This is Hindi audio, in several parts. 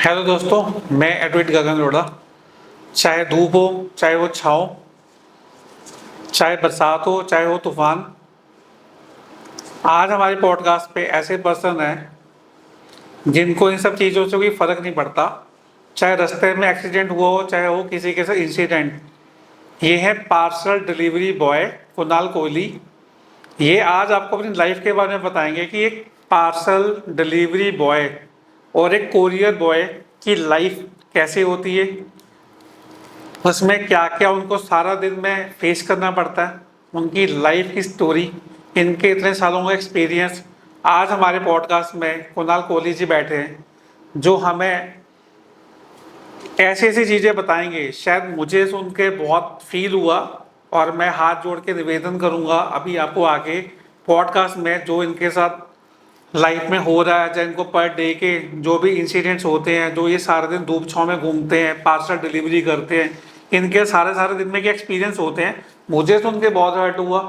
हेलो दोस्तों, मैं एडविट गगन लोढ़ा। चाहे धूप हो, चाहे वो छाँव, चाहे बरसात हो, चाहे हो तूफान, आज हमारे पॉडकास्ट पे ऐसे पर्सन हैं जिनको इन सब चीज़ों से कोई फ़र्क नहीं पड़ता। चाहे रास्ते में एक्सीडेंट हुआ हो, चाहे हो किसी के साथ इंसिडेंट। ये है parcel delivery boy Kunal Kohli. ये आज आपको अपनी लाइफ के बारे में बताएंगे कि एक पार्सल डिलीवरी बॉय और एक कोरियर बॉय की लाइफ कैसे होती है, उसमें क्या क्या उनको सारा दिन में फेस करना पड़ता है, उनकी लाइफ की स्टोरी, इनके इतने सालों का एक्सपीरियंस। आज हमारे पॉडकास्ट में कुणाल कोहली जी बैठे हैं जो हमें ऐसी ऐसी चीज़ें बताएंगे, शायद मुझे सुन के बहुत फील हुआ। और मैं हाथ जोड़ के निवेदन करूंगा अभी आपको आगे पॉडकास्ट में जो इनके साथ लाइफ में हो रहा है, चाहे इनको पर डे के जो भी इंसिडेंट्स होते हैं, जो ये सारे दिन धूप छाँव में घूमते हैं, पार्सल डिलीवरी करते हैं, इनके सारे सारे दिन में क्या एक्सपीरियंस होते हैं, मुझे सुन के बहुत हर्ट हुआ।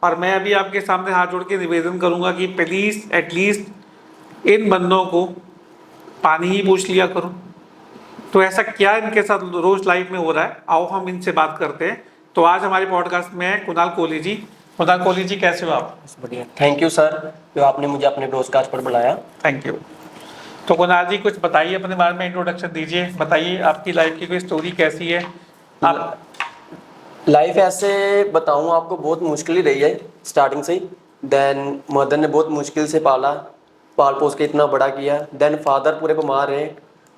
और मैं अभी आपके सामने हाथ जोड़ के निवेदन करूंगा कि प्लीज़ एटलीस्ट इन बंदों को पानी ही पूछ लिया करो। तो ऐसा क्या इनके साथ रोज लाइफ में हो रहा है, आओ हम इनसे बात करते हैं। तो आज हमारे पॉडकास्ट में है कुणाल कोहली जी। कुणाल कोहली जी, कैसे हो आप? बढ़िया, थैंक यू सर जो आपने मुझे अपने ब्रॉडकास्ट पर बुलाया। Thank you. तो कुणाल जी कुछ बताइए, अपने बारे में इंट्रोडक्शन दीजिए, बताइए आपकी लाइफ की कोई स्टोरी कैसी है। आप लाइफ ऐसे बताऊं आपको, बहुत मुश्किल ही रही है स्टार्टिंग से ही। देन मदर ने बहुत मुश्किल से पाल पोस के इतना बड़ा किया। देन फादर पूरे बीमार रहे,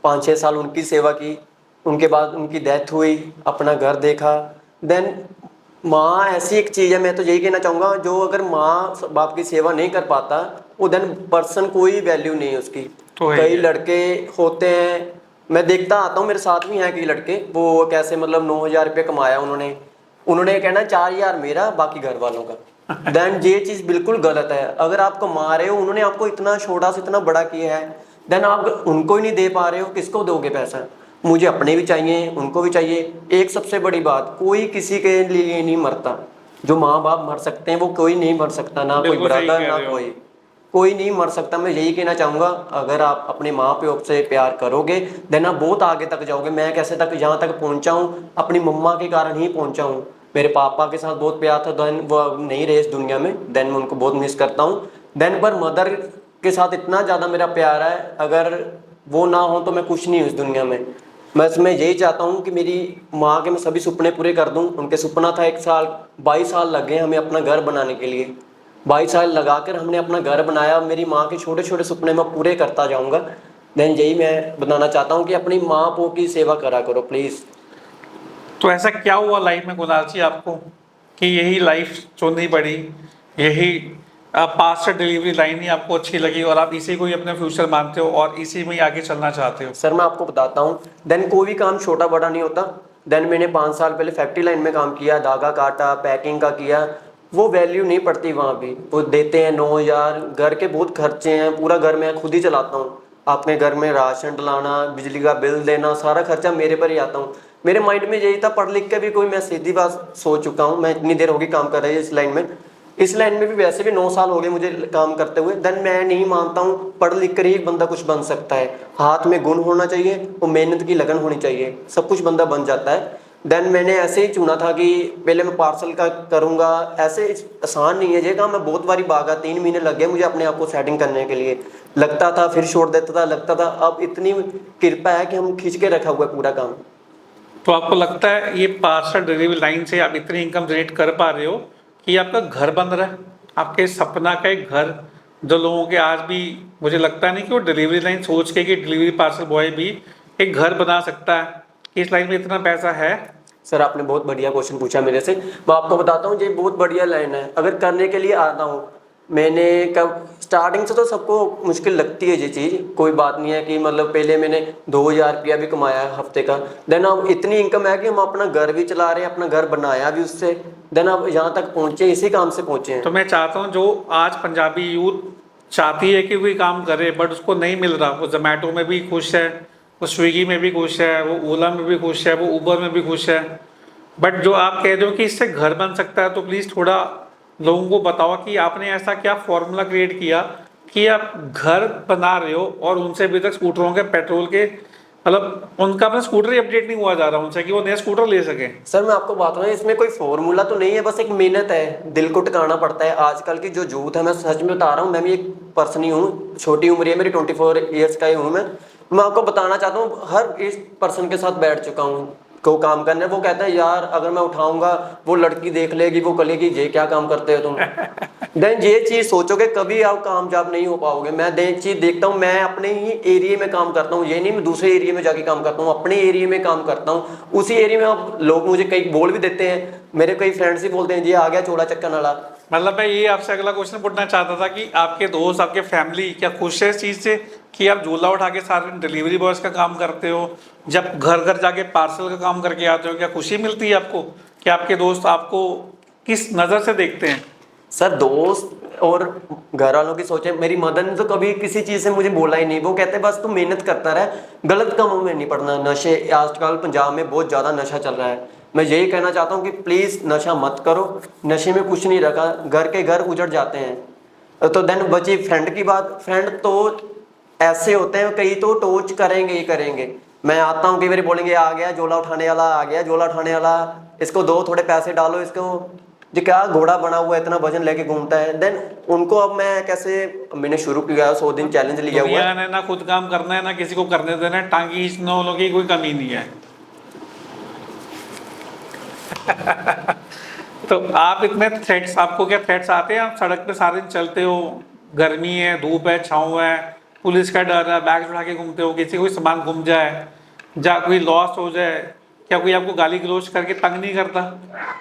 5-6 साल उनकी सेवा की। उनके बाद उनकी डेथ हुई, अपना घर देखा। देन माँ ऐसी एक चीज़ है, मैं तो यही कहना चाहूँगा, जो अगर माँ बाप की सेवा नहीं कर पाता वो देन पर्सन कोई वैल्यू नहीं है उसकी। तो है कई ही है। लड़के होते हैं, मैं देखता आता हूँ, मेरे साथ भी हैं कई लड़के, वो कैसे मतलब 9,000 रुपये कमाया उन्होंने उन्होंने कहना 4,000 मेरा बाकी घर वालों का। देन ये चीज़ बिल्कुल गलत है। अगर आप कमा रहे हो, उन्होंने आपको इतना छोटा से इतना बड़ा किया है, देन आप उनको ही नहीं दे पा रहे हो, किसको दोगे पैसा? मुझे अपने भी चाहिए, उनको भी चाहिए। एक सबसे बड़ी बात, कोई किसी के लिए नहीं मरता। जो माँ बाप मर सकते हैं वो कोई नहीं मर सकता, ना कोई बिल्कुल सही ब्रदर कह ना रहे हो। कोई नहीं मर सकता। मैं यही कहना चाहूँगा, अगर आप अपने माँ बाप से प्यार करोगे देन आप बहुत आगे तक जाओगे। मैं कैसे तक यहाँ तक पहुँचा हूँ, अपनी मम्मा के कारण ही पहुँचा हूँ। मेरे पापा के साथ बहुत प्यार था, देन वो अब नहीं रहे इस दुनिया में, देन मैं उनको बहुत मिस करता हूँ। देन पर मदर के साथ इतना ज़्यादा मेरा प्यार है, अगर वो ना हो तो मैं कुछ नहीं हूँ इस दुनिया में। मैं यही चाहता हूँ कि मेरी माँ के मैं सभी सपने पूरे कर दूँ। उनके सपना था, 1 साल 22 साल लग गए हमें अपना घर बनाने के लिए। 22 साल लगाकर हमने अपना घर बनाया। मेरी माँ के छोटे छोटे सपने मैं पूरे करता जाऊँगा। देन यही मैं बताना चाहता हूँ कि अपनी माँ बाप की सेवा करा करो प्लीज़। तो ऐसा क्या हुआ लाइफ में कुणाल जी आपको कि यही लाइफ चुननी पड़ी, यही पार्सल डिलीवरी लाइन ही आपको अच्छी लगी और आप इसी को ही अपने फ्यूचर मानते हो और इसी में ही आगे चलना चाहते हो? सर मैं आपको बताता हूँ, देन कोई भी काम छोटा बड़ा नहीं होता। देन मैंने 5 साल पहले फैक्ट्री लाइन में काम किया, धागा काटा, पैकिंग का किया। वो वैल्यू नहीं पड़ती वहाँ भी, वो देते हैं 9,000। घर के बहुत खर्चे हैं, पूरा घर मैं खुद ही चलाता हूँ। अपने घर में राशन डलाना, बिजली का बिल देना, सारा खर्चा मेरे पर ही आता हूँ। मेरे माइंड में यही था, पढ़ लिख के भी कोई, मैं सीधी बात सोच चुका हूँ, मैं इतनी देर होगी काम कर रही है इस लाइन में। इस लाइन में भी वैसे भी 9 साल हो गए मुझे काम करते हुए। देन मैं नहीं मानता हूँ पढ़ लिख कर ही एक बंदा कुछ बन सकता है। हाथ में गुण होना चाहिए और मेहनत की लगन होनी चाहिए, सब कुछ बंदा बन जाता है। देन मैंने ऐसे ही चुना था कि पहले मैं पार्सल का करूँगा। ऐसे आसान नहीं है ये काम, मैं बहुत बारी भागा, 3 महीने लग गए मुझे अपने आप को सेटिंग करने के लिए। लगता था फिर छोड़ देता था, लगता था। अब इतनी कृपा है कि हम खींच के रखा हुआ है पूरा काम। तो आपको लगता है ये पार्सल डिलीवरी लाइन से आप इतनी इनकम जनरेट कर पा रहे हो कि आपका घर बन रहा है, आपके सपना का एक घर, जो लोगों के आज भी मुझे लगता नहीं कि वो डिलीवरी लाइन सोच के कि डिलीवरी पार्सल बॉय भी एक घर बना सकता है, कि इस लाइन में इतना पैसा है। सर आपने बहुत बढ़िया क्वेश्चन पूछा मेरे से। मैं आपको बताता हूँ, ये बहुत बढ़िया लाइन है अगर करने के लिए आता हूँ। मैंने कब स्टार्टिंग से तो सबको मुश्किल लगती है ये चीज़, कोई बात नहीं है कि मतलब पहले मैंने 2,000 रुपया भी कमाया है हफ्ते का। देन अब इतनी इनकम है कि हम अपना घर भी चला रहे हैं, अपना घर बनाया भी उससे। देन अब यहाँ तक पहुँचे इसी काम से पहुँचे हैं। तो मैं चाहता हूँ जो आज पंजाबी यूथ चाहती है कि कोई काम करे बट उसको नहीं मिल रहा, वो जोमेटो में भी खुश है, वो स्विगी में भी खुश है, वो ओला में भी खुश है, वो उबर में भी खुश है, बट जो आप कह रहे हो कि इससे घर बन सकता है, तो प्लीज़ थोड़ा लोगों को बताओ कि आपने ऐसा क्या फॉर्मूला क्रिएट किया कि आप घर बना रहे हो और उनसे अभी तक स्कूटरों के पेट्रोल के मतलब उनका अपना स्कूटर ही अपडेट नहीं हुआ जा रहा उनसे कि वो नया स्कूटर ले सके। सर मैं आपको बात बताऊं, इसमें कोई फॉर्मूला तो नहीं है, बस एक मेहनत है, दिल को टिकाना पड़ता है। आजकल की जो यूथ है, मैं सच में बता रहा हूँ, मैं भी एक पर्सन ही हूँ, छोटी उम्र है मेरी, 24 ईयर्स का ही हूँ मैं आपको बताना चाहता हूँ, हर इस पर्सन के साथ बैठ चुका हूँ को काम करने। वो कहता है यार अगर मैं उठाऊंगा वो लड़की देख लेगी, वो कहेगी ये क्या काम करते हो तुम। देन ये चीज सोचोगे कभी आप कामयाब नहीं हो पाओगे। मैं चीज देखता हूँ, मैं अपने ही एरिया में काम करता हूँ, ये नहीं मैं दूसरे एरिया में जाके काम करता हूँ, अपने एरिया में काम करता हूँ। उसी एरिया में अब लोग मुझे कई बोल भी देते हैं, मेरे कई फ्रेंड्स ही बोलते हैं जी आ गया चोला चक्कर नाला। मतलब मैं ये आपसे अगला क्वेश्चन पूछना चाहता था कि आपके दोस्त, आपके फैमिली क्या खुश है इस चीज़ से कि आप झूला उठा के सारे डिलीवरी बॉयज का काम करते हो, जब घर घर जाके पार्सल का काम करके आते हो, क्या खुशी मिलती है आपको कि आपके दोस्त आपको किस नज़र से देखते हैं? सर दोस्त और घर वालों की सोचे, मेरी मदर ने तो कभी किसी चीज़ से मुझे बोला ही नहीं। वो कहते बस तू मेहनत करता रहे, गलत कामों में नहीं पड़ना। नशे आजकल पंजाब में बहुत ज़्यादा नशा चल रहा है, मैं यही कहना चाहता हूँ कि प्लीज़ नशा मत करो। नशे में कुछ नहीं रखा, घर के घर उजड़ जाते हैं। तो देन बची फ्रेंड की बात, फ्रेंड तो ऐसे होते हैं, कई तो टोच करेंगे ही करेंगे। मैं आता हूँ कई बार बोलेंगे आ गया झोला उठाने वाला, आ गया झोला उठाने वाला, इसको दो थोड़े पैसे डालो इसको, जी क्या घोड़ा बना हुआ है इतना वजन लेके घूमता है। देन उनको अब मैं कैसे, मैंने शुरू किया 100 दिन चैलेंज लिया हुआ है। दुनिया ने ना खुद काम करना है ना किसी को करने देना है, टांगी खींचने वालों की कोई कमी नहीं है। तो आप इतने थ्रेट्स, आपको क्या थ्रेट्स आते हैं? आप सड़क पे सारे दिन चलते हो, गर्मी है, धूप है, छाँव है, पुलिस का डर है, बैग उठा के घूमते हो, किसी को कोई सामान गुम जाए, जा कोई लॉस हो जाए, क्या कोई आपको गाली गलौज करके तंग नहीं करता?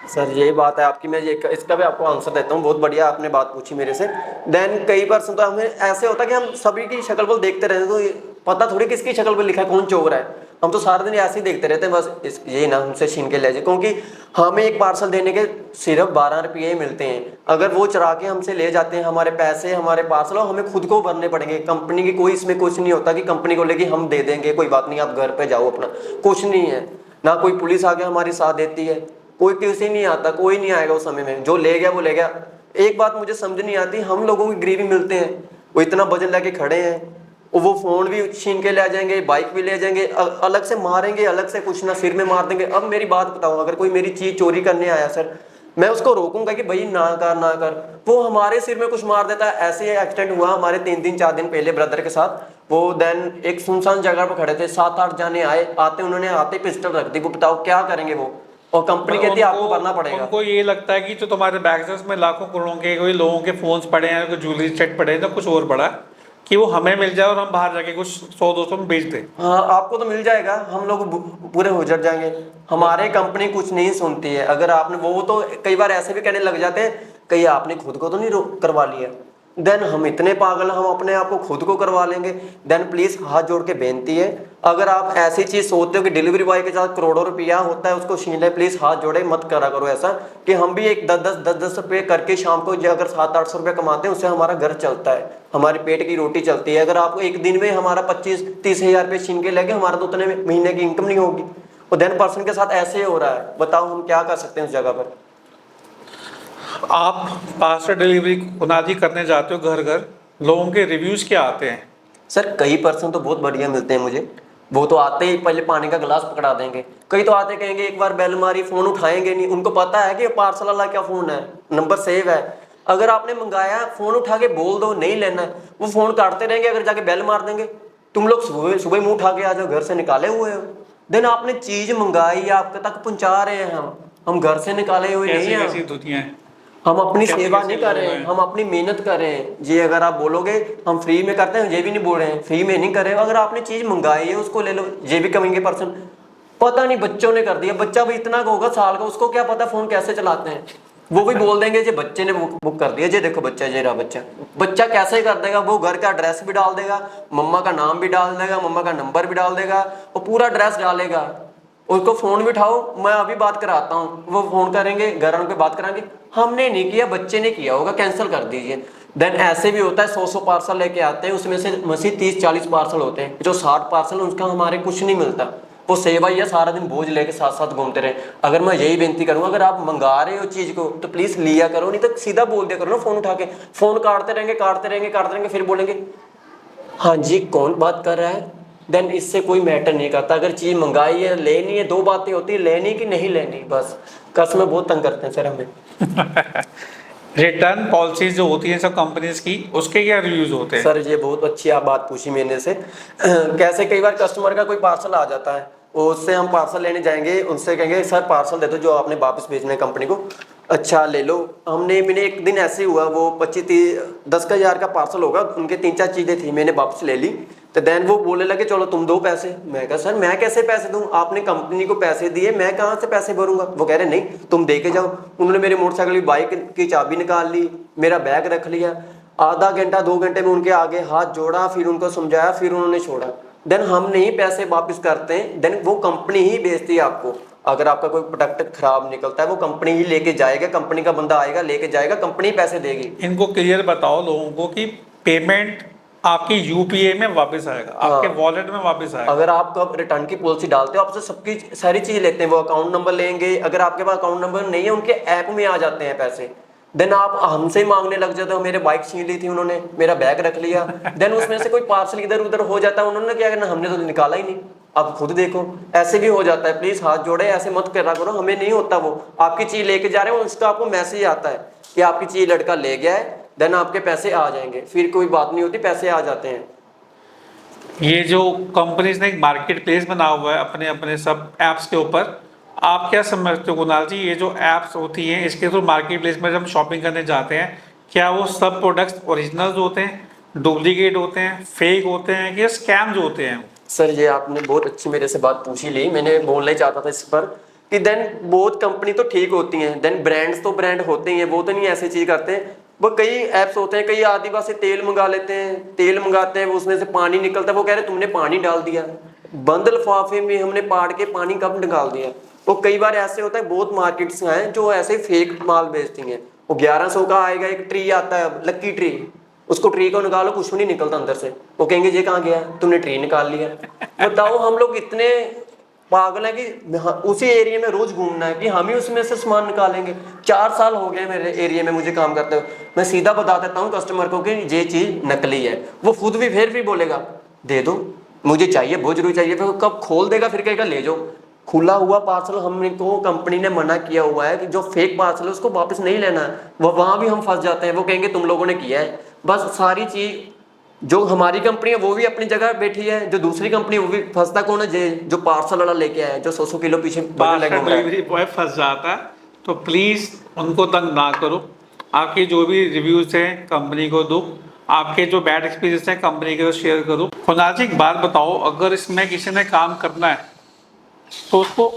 सर यही बात है आपकी, मैं ये इसका भी आपको आंसर देता हूँ। बहुत बढ़िया आपने बात पूछी मेरे से। देन कई पर्सन तो हमें ऐसे होता है कि हम सभी की शक्ल पर देखते रहते, तो पता थोड़ी किसकी शक्ल पर लिखा है कौन चोर है। हम तो सारा दिन ऐसे ही देखते रहते हैं, बस यही ना हमसे छीन के ले जाए, क्योंकि हमें एक पार्सल देने के सिर्फ 12 रुपये ही मिलते हैं। अगर वो चुरा के हमसे ले जाते हैं हमारे पैसे, हमारे पार्सल, और हमें खुद को भरने पड़ेंगे। कंपनी की कोई इसमें कुछ नहीं होता कि कंपनी को लेके हम दे देंगे, कोई बात नहीं आप घर पे जाओ अपना, कुछ नहीं है। ना कोई पुलिस आके हमारी साथ देती है, कोई किसी नहीं आता, कोई नहीं आएगा उस समय में, जो ले गया वो ले गया। एक बात मुझे समझ नहीं आती, हम लोगों की गरीबी मिलते हैं, वो इतना वजन लेके खड़े हैं, और वो फोन भी छीन के ले जाएंगे, बाइक भी ले जाएंगे, अलग से मारेंगे, अलग से कुछ ना सिर में मार देंगे। अब मेरी बात बताओ, अगर कोई मेरी चीज चोरी करने आया सर, मैं उसको रोकूंगा कि भाई ना कर ना कर, वो हमारे सिर में कुछ मार देता है। ऐसे एक्सीडेंट हुआ हमारे 3-4 दिन पहले ब्रदर के साथ। वो देन एक सुनसान जगह पर खड़े थे, 7-8 जाने आते उन्होंने आते पिस्टल रख दी। वो बताओ क्या करेंगे वो, और कंपनी कहती है आपको भरना पड़ेगा। उनको ये लगता है कि जो तुम्हारे बैग्स में लाखों करोड़ों के कोई लोगों के फोन्स पड़े हैं, कोई ज्वेलरी सेट पड़े हैं, तो कुछ और पड़ा है कि वो हमें मिल जाए और हम बाहर जाके कुछ 100-200 में बेच दें। हाँ आपको तो मिल जाएगा, हम लोग पूरे उजड़ जाएंगे। हमारे कंपनी कुछ नहीं सुनती है। अगर आपने वो तो कई बार ऐसे भी कहने लग जाते हैं, कहीं आपने खुद को तो नहीं करवा लिया। देन हम इतने पागल, हम अपने आप को खुद को करवा लेंगे। देन प्लीज हाथ जोड़ के बेनती है, अगर आप ऐसी चीज सोचते हो कि डिलीवरी बॉय के साथ करोड़ों रुपया होता है उसको छीन ले, प्लीज हाथ जोड़े मत करा करो ऐसा। कि हम भी एक 10-10 रुपये करके शाम को अगर 700-800 रुपये कमाते हैं, उससे हमारा घर चलता है, हमारे पेट की रोटी चलती है। अगर आपको एक दिन में हमारा 25-30 हज़ार रुपये छीन के लगे, हमारा तो उतने महीने की इनकम नहीं होगी। और देन पर्सन के साथ ऐसे हो रहा है, बताओ हम क्या कर सकते हैं उस जगह पर। आप पार्सल डिलीवरी उनादी करने जाते हो घर घर, लोगों के रिव्यूज क्या आते हैं? सर कई पर्सन तो बहुत बढ़िया मिलते हैं मुझे। वो तो आते ही पहले पानी का गिलास पकड़ा देंगे। कई तो आते कहेंगे एक बार बेल मारी, फोन उठाएंगे नहीं। उनको पता है कि पार्सल वाला क्या फोन है, नंबर सेव है। अगर आपने मंगाया, फोन उठा के बोल दो नहीं लेना है, वो फोन काटते रहेंगे, अगर जाके बेल मार देंगे। तुम लोग सुबह सुबह मुंह उठा के आ जाओ, घर से निकाले हुए हो। देन आपने चीज मंगाई, आपके तक पहुंचा रहे हैं, हम घर से निकाले हुए नहीं है। कैसी दुनिया है, हम अपनी सेवा नहीं कैसे कर रहे हैं, हम अपनी मेहनत कर रहे हैं जी। अगर आप बोलोगे हम फ्री में करते हैं, ये भी नहीं बोल रहे हैं फ्री में नहीं कर रहे। अगर आपने चीज मंगाई है उसको ले लो, ये भी कहेंगे पर्सन पता नहीं बच्चों ने कर दिया। बच्चा भी इतना का होगा साल का, उसको क्या पता फोन कैसे चलाते हैं। वो भी बोल देंगे जी बच्चे ने बुक कर दिया, जी देखो बच्चा, ये रहा बच्चा। बच्चा कैसे कर देगा, वो घर का एड्रेस भी डाल देगा, मम्मा का नाम भी डाल देगा, मम्मा का नंबर भी डाल देगा, और पूरा एड्रेस डालेगा। उसको फोन भी उठाओ, मैं अभी बात कराता हूँ, वो फोन करेंगे, घर वालों पे बात कराएंगे, हमने नहीं किया बच्चे ने किया होगा, कैंसिल कर दीजिए। देन ऐसे भी होता है 100 पार्सल लेके आते हैं, उसमें से मसीह 30-40 पार्सल होते हैं। जो 60 पार्सल उसका हमारे कुछ नहीं मिलता। वो सेवा ही है, सारा दिन बोझ लेके साथ साथ घूमते रहे। अगर मैं यही बेनती करूंगा, अगर आप मंगा रहे हो चीज को तो प्लीज लिया करो, नहीं तो सीधा बोल दिया करो ना फोन उठा के। फोन काटते रहेंगे, फिर बोलेंगे हाँ जी कौन बात कर रहा है, देन इससे कोई मैटर नहीं करता। अगर चीज़ मंगाई है, लेनी है, दो बातें होती है, लेनी कि नहीं लेनी, बस। कस्टमर बहुत तंग करते हैं सर हमें। रिटर्न पॉलिसीज जो होती हैं सब कंपनीज की, उसके क्या रिव्यूज होते हैं? सर ये बहुत अच्छी आप बात पूछी मैंने से। कैसे कई बार कस्टमर का कोई पार्सल आ जाता है, उससे हम पार्सल लेने जाएंगे, उनसे कहेंगे सर पार्सल दे दो जो आपने वापस भेजना है कंपनी को। अच्छा ले लो। मैंने एक दिन ऐसे ही हुआ, वो 25-30-10 हज़ार का पार्सल होगा, उनके 3-4 चीज़ें थी, मैंने वापस ले ली। तो देन वो बोलने लगे चलो तुम दो पैसे। मैं कहा सर मैं कैसे पैसे दूं, आपने कंपनी को पैसे दिए, मैं कहाँ से पैसे भरूंगा। वो कह रहे नहीं तुम दे के जाओ। उन्होंने मेरे मोटरसाइकिल की बाइक की चाबी निकाल ली, मेरा बैग रख लिया। आधा घंटा 2 घंटे में उनके आगे हाथ जोड़ा, फिर उनको समझाया, फिर उन्होंने छोड़ा। देन हम नहीं पैसे वापस करते हैं, देन वो कंपनी ही बेचती है आपको। अगर आपका कोई प्रोडक्ट खराब निकलता है वो कंपनी ही लेके जाएगा, कंपनी का बंदा आएगा लेके जाएगा, कंपनी पैसे देगी। इनको क्लियर बताओ लोगों को कि पेमेंट आपकी यूपीआई में वापस आएगा, आपके वॉलेट में वापस आएगा। अगर आप कब रिटर्न की पॉलिसी डालते हो, आपसे सबकी सारी चीज लेते हैं, वो अकाउंट नंबर लेंगे। अगर आपके पास अकाउंट नंबर नहीं है, उनके ऐप में आ जाते हैं पैसे। देन आप हमसे मांगने लग जाते हो, मेरे बाइक छीन ली थी उन्होंने, मेरा बैग रख लिया। देन उसमें से कोई पार्सल इधर उधर हो जाता है, उन्होंने क्या करना, हमने तो निकाला ही नहीं। अब खुद देखो ऐसे भी हो जाता है। प्लीज हाथ जोड़े, ऐसे मत करा करो, हमें नहीं होता। वो आपकी चीज लेके जा रहे हो, उसका आपको मैसेज आता है कि आपकी चीज लड़का ले गया है, देन आपके पैसे आ जाएंगे। फिर कोई बात नहीं होती, पैसे आ जाते हैं। ये जो कंपनीज ने एक मार्केट प्लेस बना हुआ है अपने अपने सब एप्स के ऊपर, आप क्या समझते हो कुणाल जी, ये जो एप्स होती हैं इसके थ्रू मार्केट प्लेस में जब हम शॉपिंग करने जाते हैं, क्या वो सब प्रोडक्ट्स ओरिजिनल होते हैं, डुप्लीकेट होते हैं, फेक होते हैं, कि स्कैम जो होते हैं? सर ये आपने बहुत अच्छी मेरे से बात पूछी ली, मैंने बोलना ही चाहता था इस पर कि देन बहुत कंपनी तो ठीक होती हैं, देन ब्रांड्स तो ब्रांड होते ही हैं, वो तो नहीं ऐसी चीज़ करते हैं। वो कई ऐप्स होते हैं, कई आदिवासी तेल मंगा लेते हैं, तेल मंगाते हैं, उसमें से पानी निकलता है, वो कह रहे तुमने पानी डाल दिया, बंद लिफाफे में हमने पाड़ के पानी कब निकाल दिया। वो कई बार ऐसे होता है, बहुत मार्केट्स हैं जो ऐसे फेक माल बेचती हैं। वो 1100 का आएगा, एक ट्री आता है लक्की ट्री, उसको ट्री को निकालो कुछ भी नहीं निकलता अंदर से, वो कहेंगे ये कहाँ गया, तुमने ट्री निकाल लिया। बताओ हम लोग इतने पागल है कि उसी एरिया में रोज घूमना है कि हम ही उसमें से सामान निकालेंगे। 4 साल हो गए मेरे एरिया में मुझे काम करते हुए, मैं सीधा बता देता हूँ कस्टमर को कि ये चीज नकली है। वो खुद भी फिर भी बोलेगा दे दो मुझे चाहिए, बहुत जरूरी चाहिए। फिर कब खोल देगा, फिर कहेगा ले जाओ। खुला हुआ पार्सल हमने को कंपनी ने मना किया हुआ है कि जो फेक पार्सल है उसको वापस नहीं लेना है। वो वहां भी हम फंस जाते हैं, वो कहेंगे तुम लोगों ने किया है। बस सारी चीज जो हमारी कंपनी है वो भी अपनी जगह बैठी है, जो दूसरी कंपनी है वो भी फंसता कौन है, जो पार्सल वाला लेके आया है, जो 100 किलो पीछे डिलीवरी बॉय फंस जाता है। तो प्लीज उनको तंग ना करो। आपके जो भी रिव्यूज हैं कंपनी को दो, आपके जो बैड एक्सपीरियंस है कंपनी के तो शेयर करो। कुणाल जी एक बात बताओ, अगर इसमें किसी ने काम करना है तो उसको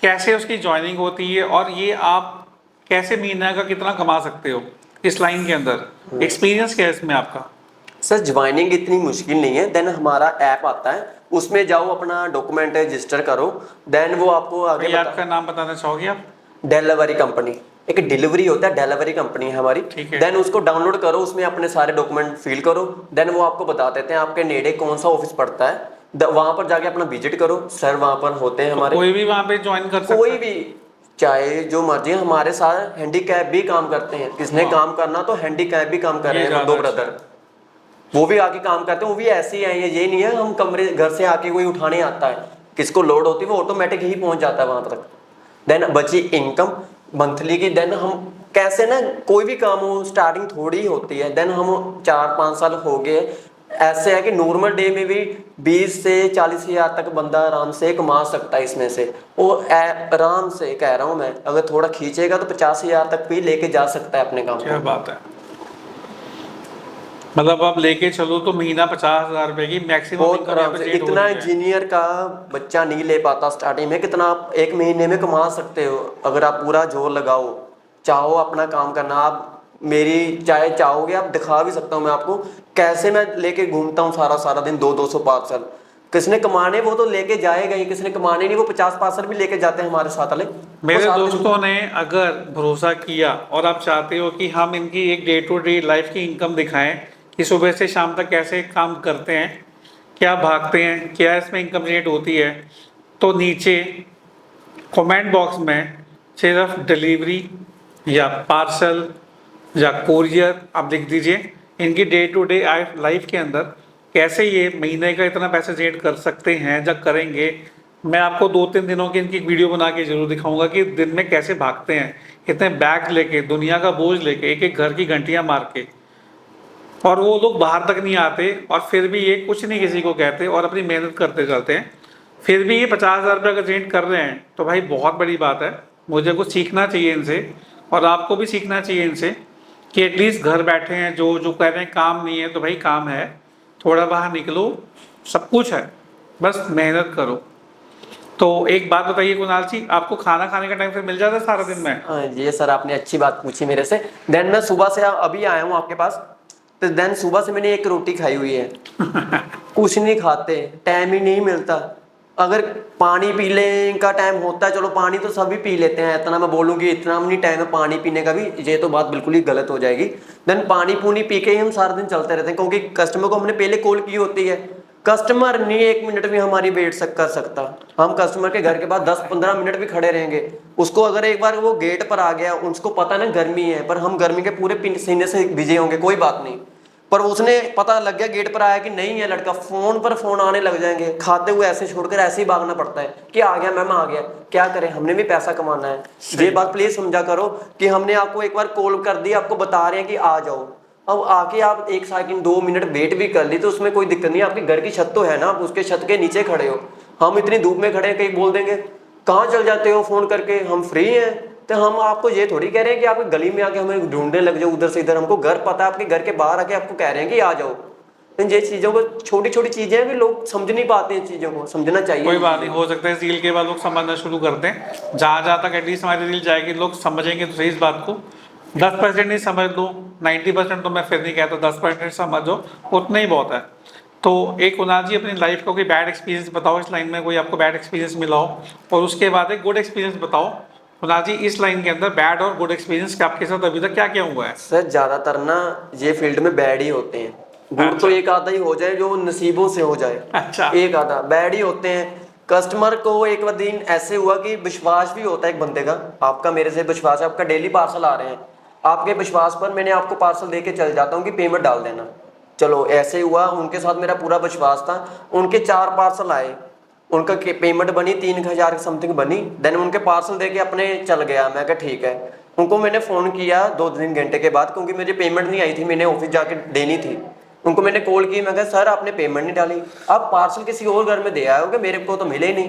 कैसे उसकी ज्वाइनिंग होती है, और ये आप कैसे महीना का कितना कमा सकते हो इस लाइन के अंदर? एक्सपीरियंस क्या है इसमें आपका? सर ज्वाइनिंग इतनी मुश्किल नहीं है। देन हमारा ऐप आता है, उसमें जाओ अपना डॉक्यूमेंट रजिस्टर करो, देन वो आपको आगे आपका नाम बताना चाहोगे आप? डिलीवरी कंपनी, एक डिलीवरी होता है, डिलीवरी कंपनी है हमारी। देन उसको डाउनलोड करो, उसमें अपने सारे डॉक्यूमेंट फिल करो, देन वो आपको बता देते हैं आपके नेड़े कौन सा ऑफिस पड़ता है, वहां पर जाके अपना विजिट करो। सर वहां पर होते हैं हमारे, कोई भी वहां पे ज्वाइन कर सकता है, कोई भी चाहे जो मर्जी। हमारे साथ हैंडीकैप भी काम करते हैं, किसने काम करना तो हैंडीकैप भी काम कर रहे हैं, 2 ब्रदर वो भी आके काम करते हैं। वो भी ऐसे ही आए हैं, ये नहीं है हम कमरे घर से आके कोई उठाने आता है, किसको लोड होती है वो ऑटोमेटिक ही पहुंच जाता है वहां तक। देन बची इनकम मंथली की। देन हम कैसे ना, कोई भी काम हो स्टार्टिंग थोड़ी होती है, देन हम 4-5 साल हो गए ऐसे है कि नॉर्मल डे में भी 20 से 40 हज़ार तक बंदा आराम से कमा सकता है इसमें से। वो आराम से कह रहा हूँ मैं, अगर थोड़ा खींचेगा तो 50 हज़ार तक भी लेके जा सकता है अपने काम को। क्या बात है, मतलब आप लेके चलो तो महीना 50,000 रुपए की मैक्सिमम बहुत आराम से। इतना इंजीनियर का बच्चा नहीं ले पाता स्टार्टिंग में, कितना आप 1 महीने में कमा सकते हो अगर आप पूरा जोर लगाओ, चाहो अपना काम करना। आप मेरी चाहे चाहोगे आप दिखा भी सकता हूँ मैं आपको कैसे मैं लेके घूमता हूँ सारा दिन 200 पार्सल। किसने कमाने वो तो लेके जाएगा ही, किसने कमाने नहीं वो 50 पार्सल भी लेके जाते हैं हमारे साथ वाले। मेरे दोस्तों ने अगर भरोसा किया और आप चाहते हो कि हम इनकी एक डे टू डे लाइफ की इनकम दिखाएं कि सुबह से शाम तक कैसे काम करते हैं, क्या भागते हैं, क्या इसमें इनकम जनरेट होती है, तो नीचे कमेंट बॉक्स में सिर्फ डिलीवरी या पार्सल या कोरियर आप लिख दीजिए। इनकी डे टू डे लाइफ के अंदर कैसे ये महीने का इतना पैसे जनरेट कर सकते हैं। जब करेंगे मैं आपको 2-3 दिनों की इनकी वीडियो बना के जरूर दिखाऊंगा कि दिन में कैसे भागते हैं, इतने बैग लेके, दुनिया का बोझ लेके, एक एक घर की घंटियां मार के, और वो लोग बाहर तक नहीं आते, और फिर भी ये कुछ नहीं किसी को कहते और अपनी मेहनत करते चलते हैं। फिर भी ये 50,000 रुपये अगर जनरेट कर रहे हैं तो भाई बहुत बड़ी बात है। मुझे कुछ सीखना चाहिए इनसे, और आपको भी सीखना चाहिए इनसे कि एटलीस्ट घर बैठे हैं जो जो कह रहे हैं काम नहीं है, तो भाई काम है, थोड़ा बाहर निकलो, सब कुछ है, बस मेहनत करो। तो एक बात बताइए कुणाल जी, आपको खाना खाने का टाइम फिर मिल जाता है सारा दिन में? हाँ ये सर आपने अच्छी बात पूछी मेरे से। देन मैं सुबह से अभी आया हूँ आपके पास, तो देन सुबह से मैंने एक रोटी खाई हुई है। कुछ नहीं खाते, टाइम ही नहीं मिलता। अगर पानी पी लें का टाइम होता है, चलो पानी तो सभी पी लेते हैं, इतना मैं बोलूँगी इतना नहीं टाइम है पानी पीने का भी, ये तो बात बिल्कुल ही गलत हो जाएगी। देन पानी पूनी पी के ही हम सारा दिन चलते रहते हैं, क्योंकि कस्टमर को हमने पहले कॉल की होती है। कस्टमर नहीं 1 मिनट भी हमारी वेट कर सकता। हम कस्टमर के घर के पास 10-15 मिनट भी खड़े रहेंगे। उसको अगर एक बार वो गेट पर आ गया, उसको पता ना गर्मी है, पर हम गर्मी के पूरे सीने से भिजे होंगे, कोई बात नहीं, पर उसने पता लग गया गेट पर आया कि नहीं है लड़का, फोन पर फोन आने लग जाएंगे। खाते हुए ऐसे छोड़कर ऐसे ही भागना पड़ता है कि आ गया मैम आ गया, क्या करें, हमने भी पैसा कमाना है। ये बात प्लीज समझा करो कि हमने आपको एक बार कॉल कर दी, आपको बता रहे हैं कि आ जाओ, अब आके आप 1 सेकंड 2 मिनट वेट भी कर ली तो उसमें कोई दिक्कत नहीं। आपके घर की छत तो है ना, आप उसके छत के नीचे खड़े हो, हम इतनी धूप में खड़े हैं, कहीं बोल देंगे कहाँ चल जाते हो फोन करके, हम फ्री हैं। तो हम आपको ये थोड़ी कह रहे हैं कि आप गली में आके हमें ढूंढने लग जाओ उधर से इधर, हमको घर पता है, आपके घर के बाहर आके आपको कह रहे हैं कि आ जाओ। इन ये चीजों को, छोटी छोटी चीजें हैं भी लोग समझ नहीं पाते, इन चीजों को समझना चाहिए। कोई बात नहीं, हो सकता है इस रील के बाद लोग समझना शुरू कर दें। जहाँ जहाँ तक एटलीस्ट हमारी रील जाएगी लोग समझेंगे तो सही इस बात को। 10% नहीं समझ लो, 90% तो मैं फिर नहीं कहता, 10% समझो, उतना ही बहुत है। तो एक कुणाल जी अपनी लाइफ का कोई बैड एक्सपीरियंस बताओ इस लाइन में, कोई आपको बैड एक्सपीरियंस मिला हो, और उसके बाद एक गुड एक्सपीरियंस बताओ। कुणाल जी इस लाइन के अंदर बैड और गुड एक्सपीरियंस के आपके साथ अभी तक क्या क्या हुआ है? सर ज्यादातर ना ये फील्ड में बैड ही होते हैं, गुड तो एक आधा ही हो जाए जो नसीबों से हो जाए। अच्छा। एक आधा बैड ही होते हैं। कस्टमर को एक दिन ऐसे हुआ कि विश्वास भी होता है एक बंदे का, आपका मेरे से विश्वास है, आपका डेली पार्सल आ रहे हैं, आपके विश्वास पर मैंने आपको पार्सल देके चल जाता हूँ कि पेमेंट डाल देना। चलो ऐसे हुआ, उनके साथ मेरा पूरा विश्वास था। उनके 4 पार्सल आए, उनका पेमेंट बनी 3,000 समथिंग बनी। देन उनके पार्सल देके अपने चल गया। मैं कहा ठीक है। उनको मैंने फ़ोन किया 2-3 घंटे के बाद, क्योंकि मेरी पेमेंट नहीं आई थी, मैंने ऑफिस जाके देनी थी। उनको मैंने कॉल की, मैं कहा सर आपने पेमेंट नहीं डाली, आप पार्सल किसी और घर में दे आए होगे, मेरे को तो मिले ही नहीं।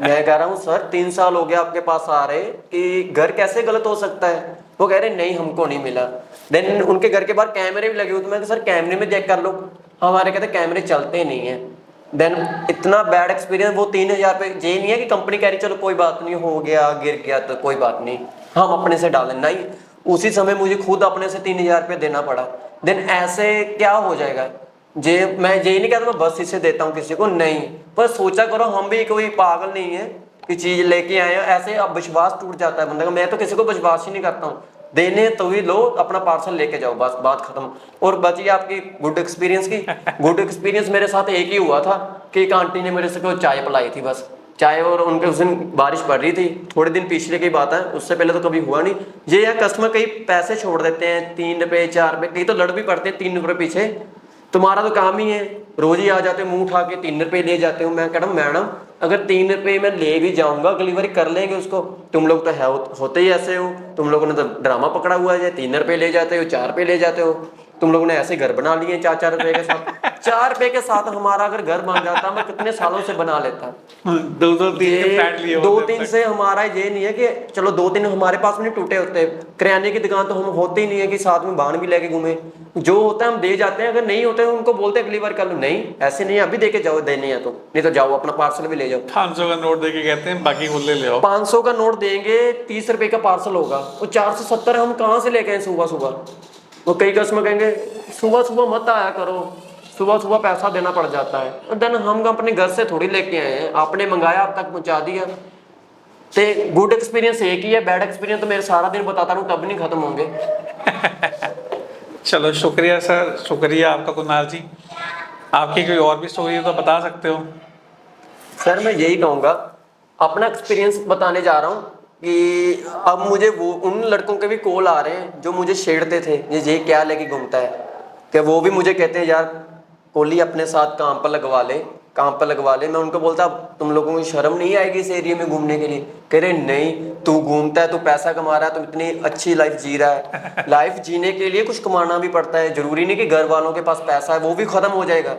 मैं कह रहा हूँ सर 3 साल हो गया आपके पास आ रहे, कि घर कैसे गलत हो सकता है। वो कह रहे नहीं हमको नहीं मिला। देन उनके घर के बाहर कैमरे भी लगे हुए, तो मैं सर कैमरे में चेक कर लो, हमारे कहते कैमरे चलते नहीं है। देन इतना बैड एक्सपीरियंस। वो 3,000 रुपये, ये नहीं है कि कंपनी कह रही चलो कोई बात नहीं, हो गया गिर गया तो कोई बात नहीं हम अपने से डालें, नहीं, उसी समय मुझे खुद अपने से 3,000 रुपये देना पड़ा। देन ऐसे क्या हो जाएगा। जे मैं यही नहीं कहता मैं बस इसे देता हूँ किसी को, नहीं, पर सोचा करो हम भी कोई पागल नहीं है कि चीज लेके आए हैं। ऐसे अब विश्वास टूट जाता है बंदे का। मैं तो किसी को विश्वास ही नहीं करता हूँ, देने तो ही लो, अपना पार्सल लेके जाओ, बस बात खत्म। और बची आपकी गुड एक्सपीरियंस की। गुड एक्सपीरियंस मेरे साथ एक ही हुआ था कि एक आंटी ने मेरे से कोई चाय पिलाई थी, बस चाय, और उनके उस दिन बारिश पड़ रही थी, थोड़े दिन पिछले की बात है, उससे पहले तो कभी हुआ नहीं। ये यार कस्टमर कई पैसे छोड़ देते हैं, 3 रुपये 4 रुपये, कई तो लड़ भी पड़ते हैं 3 रुपये पीछे। तुम्हारा तो काम ही है, रोज ही आ जाते हो मुंह उठा के 3 रुपये ले जाते हो। मैं कह रहा हूँ मैडम अगर 3 रुपये मैं ले भी जाऊंगा डिलीवरी कर लेंगे उसको, तुम लोग तो है होते ही ऐसे हो, तुम लोगों ने तो ड्रामा पकड़ा हुआ है, 3 रुपये ले जाते हो 4 रुपये ले जाते हो, तुम लोगों ने ऐसे घर बना लिए 4-4 रुपये के साथ। 4 रुपये के साथ हमारा अगर घर बन जाता मैं कितने सालों से बना लेता। 2-3 से हमारा ये नहीं है कि चलो 2-3 हमारे पास में नहीं टूटे होते। किराने की दुकान तो हम होते ही नहीं है कि साथ में बाहर भी लेके घूमे, जो होता है हम दे जाते हैं। अगर नहीं होते हैं उनको बोलते हैं अगली बार कर लो, नहीं ऐसे नहीं, अभी देके जाओ, देने हैं तो, नहीं तो जाओ अपना पार्सल भी ले जाओ। 500 का नोट देके कहते हैं बाकी खुले ले आओ। 500 का नोट देंगे, 30 रुपए का पार्सल होगा, वो 470 हम कहाँ से लेके आए सुबह सुबह। वो कई कस्टमर कहेंगे सुबह सुबह मत आया करो, सुबह सुबह पैसा देना पड़ जाता है। और देन हम अपने घर से थोड़ी लेके आए हैं, आपने मंगाया आप तक पहुंचा दिया। तो गुड एक्सपीरियंस एक ही है, बैड एक्सपीरियंस तो मेरे सारा दिन बताता रहूँ तब नहीं खत्म होंगे। चलो शुक्रिया सर, शुक्रिया आपका कुणाल जी। आपकी कोई और भी स्टोरी है तो बता सकते हो। सर मैं यही कहूँगा, अपना एक्सपीरियंस बताने जा रहा हूँ कि अब मुझे वो उन लड़कों के भी कॉल आ रहे हैं जो मुझे छेड़ते थे, ये क्या लेके घूमता है, कि वो भी मुझे कहते हैं यार कोहली अपने साथ काम पर लगवा ले, काम पर लगवा ले। मैं उनको बोलता तुम लोगों को शर्म नहीं आएगी इस एरिया में घूमने के लिए? कह रहे नहीं, तू घूमता है, तू पैसा कमा रहा है, तू इतनी अच्छी लाइफ जी रहा है। लाइफ जीने के लिए कुछ कमाना भी पड़ता है, जरूरी नहीं कि घर वालों के पास पैसा है वो भी खत्म हो जाएगा।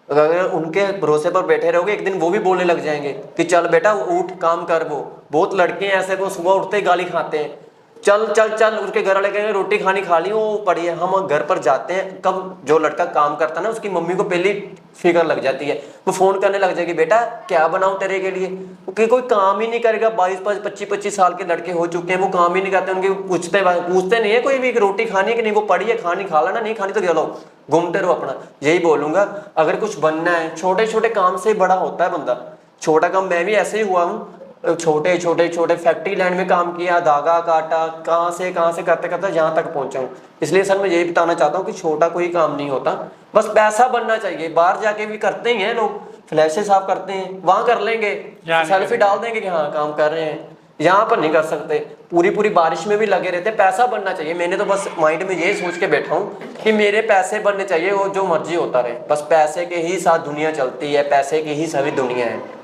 अगर उनके भरोसे पर बैठे रहोगे एक दिन वो भी बोलने लग जाएंगे कि चल बेटा उठ काम कर। वो बहुत लड़के हैं ऐसे, वो सुबह उठते ही गाली खाते हैं, चल चल चल। उसके घर वाले कहेंगे रोटी खानी खा ली, वो पड़ी है। हम घर पर जाते हैं, कब जो लड़का काम करता है ना उसकी मम्मी को पहले फिक्र लग जाती है, वो फोन करने लग जाएगी बेटा क्या बनाऊं तेरे के लिए, क्योंकि कोई काम ही नहीं करेगा। 22-25 साल के लड़के हो चुके हैं, वो काम ही नहीं करते। उनके पूछते नहीं है कोई भी रोटी खानी कि नहीं, वो पड़ी है खानी खा लेना, नहीं खानी तो चलो घूमते रहो अपना। यही बोलूंगा, अगर कुछ बनना है छोटे छोटे काम से बड़ा होता है बंदा। छोटा काम मैं भी ऐसे ही हुआ हूँ, छोटे छोटे छोटे फैक्ट्री लाइन में काम किया, धागा काटा, कहाँ से करते करते यहाँ तक पहुंचा हूँ। इसलिए सर मैं यही बताना चाहता हूँ कि छोटा कोई काम नहीं होता, बस पैसा बनना चाहिए। बाहर जाके भी करते ही हैं लोग, फ्लैशेस साफ करते हैं, वहां कर लेंगे, सेल्फी डाल देंगे कि हाँ काम कर रहे हैं। यहाँ पर नहीं कर सकते, पूरी बारिश में भी लगे रहते। पैसा बनना चाहिए। मैंने तो बस माइंड में यही सोच के बैठा हूँ कि मेरे पैसे बनने चाहिए, वो जो मर्जी होता रहे, बस पैसे के ही साथ दुनिया चलती है, पैसे की ही सभी दुनिया है।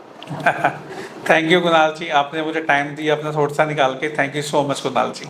थैंक यू कुणाल जी, आपने मुझे टाइम दिया अपना थोड़ा सा निकाल के। Thank you so much Kunal ji.